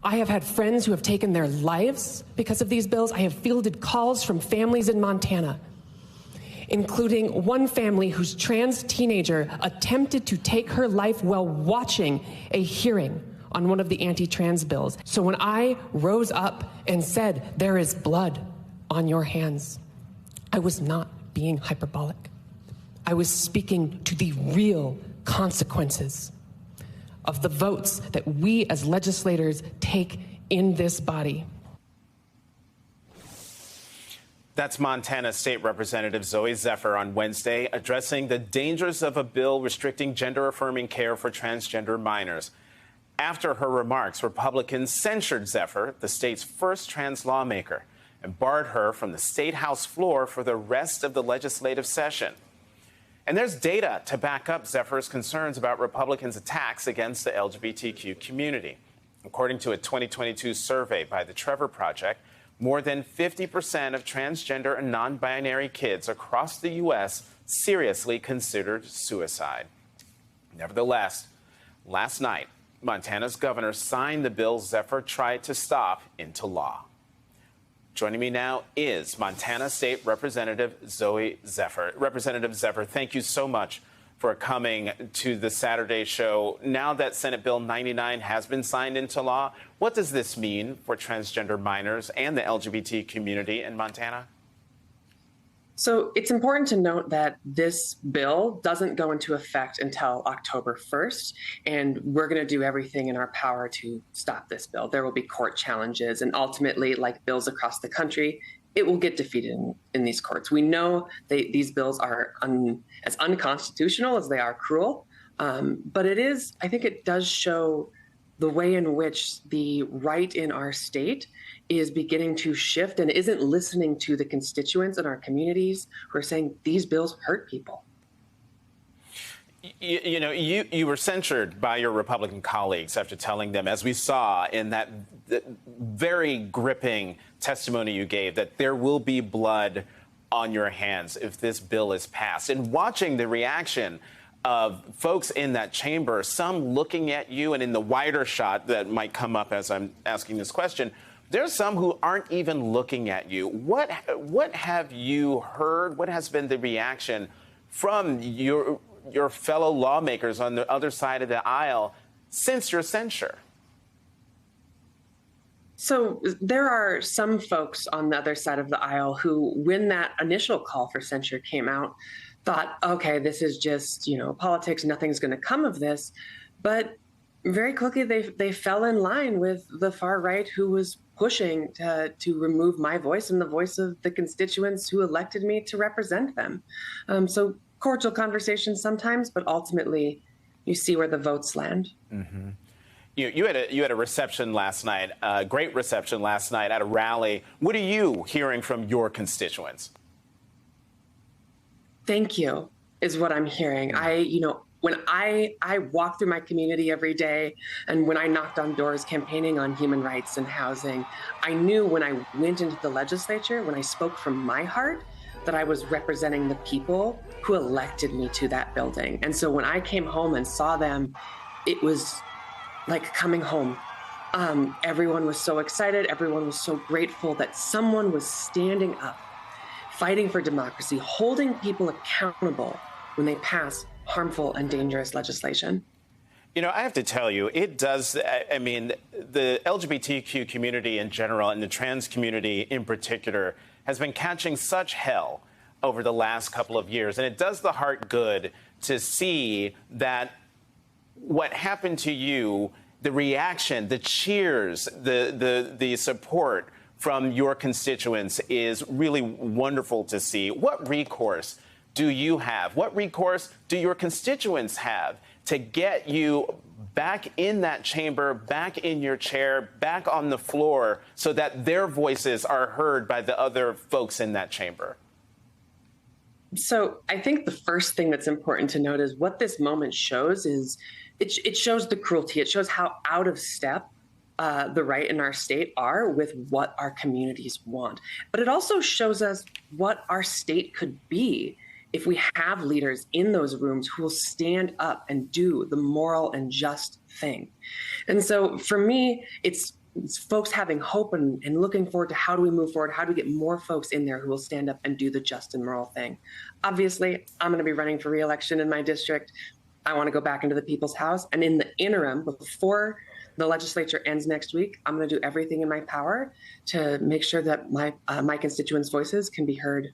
I have had friends who have taken their lives because of these bills. I have fielded calls from families in Montana, including one family whose trans teenager attempted to take her life while watching a hearing on one of the anti-trans bills. So when I rose up and said, "There is blood on your hands," I was not being hyperbolic. I was speaking to the real consequences of the votes that we as legislators take in this body. That's Montana State Representative Zooey Zephyr on Wednesday addressing the dangers of a bill restricting gender-affirming care for transgender minors. After her remarks, Republicans censured Zephyr, the state's first trans lawmaker, and barred her from the state house floor for the rest of the legislative session. And there's data to back up Zephyr's concerns about Republicans' attacks against the LGBTQ community. According to a 2022 survey by the Trevor Project, more than 50% of transgender and non-binary kids across the U.S. seriously considered suicide. Nevertheless, last night, Montana's governor signed the bill Zephyr tried to stop into law. Joining me now is Montana State Representative Zooey Zephyr. Representative Zephyr, thank you so much for coming to the Saturday show. Now that Senate Bill 99 has been signed into law, what does this mean for transgender minors and the LGBT community in Montana? So it's important to note that this bill doesn't go into effect until October 1st, and we're going to do everything in our power to stop this bill. There will be court challenges, and ultimately, like bills across the country, it will get defeated in these courts. We know these bills are as unconstitutional as they are cruel, but I think it does show the way in which the right in our state is beginning to shift and isn't listening to the constituents in our communities who are saying these bills hurt people. You were censured by your Republican colleagues after telling them, as we saw in that very gripping testimony you gave, that there will be blood on your hands if this bill is passed. And watching the reaction of folks in that chamber, some looking at you, and in the wider shot that might come up as I'm asking this question, there's some who aren't even looking at you. What have you heard? What has been the reaction from your fellow lawmakers on the other side of the aisle since your censure? So there are some folks on the other side of the aisle who, when that initial call for censure came out, thought, okay, this is just, politics, nothing's going to come of this. But very quickly, they fell in line with the far right, who was pushing to remove my voice and the voice of the constituents who elected me to represent them. So cordial conversations sometimes, but ultimately you see where the votes land. Mm-hmm. You had a reception last night, a great reception last night at a rally. What are you hearing from your constituents? Thank you is what I'm hearing. When I walk through my community every day, and when I knocked on doors campaigning on human rights and housing, I knew when I went into the legislature, when I spoke from my heart, that I was representing the people who elected me to that building. And so when I came home and saw them, it was like coming home. Everyone was so excited. Everyone was so grateful that someone was standing up, fighting for democracy, holding people accountable when they pass harmful and dangerous legislation. I have to tell you, it does. I mean, the LGBTQ community in general and the trans community in particular has been catching such hell over the last couple of years. And it does the heart good to see that what happened to you, the reaction, the cheers, the support from your constituents is really wonderful to see. What recourse do you have? What recourse do your constituents have to get you back in that chamber, back in your chair, back on the floor, so that their voices are heard by the other folks in that chamber? So I think the first thing that's important to note is what this moment shows is it shows the cruelty. It shows how out of step the right in our state are with what our communities want. But it also shows us what our state could be if we have leaders in those rooms who will stand up and do the moral and just thing. And so for me, it's folks having hope and looking forward to how do we move forward? How do we get more folks in there who will stand up and do the just and moral thing? Obviously, I'm going to be running for re-election in my district. I want to go back into the people's house. And in the interim, before the legislature ends next week, I'm going to do everything in my power to make sure that my constituents' voices can be heard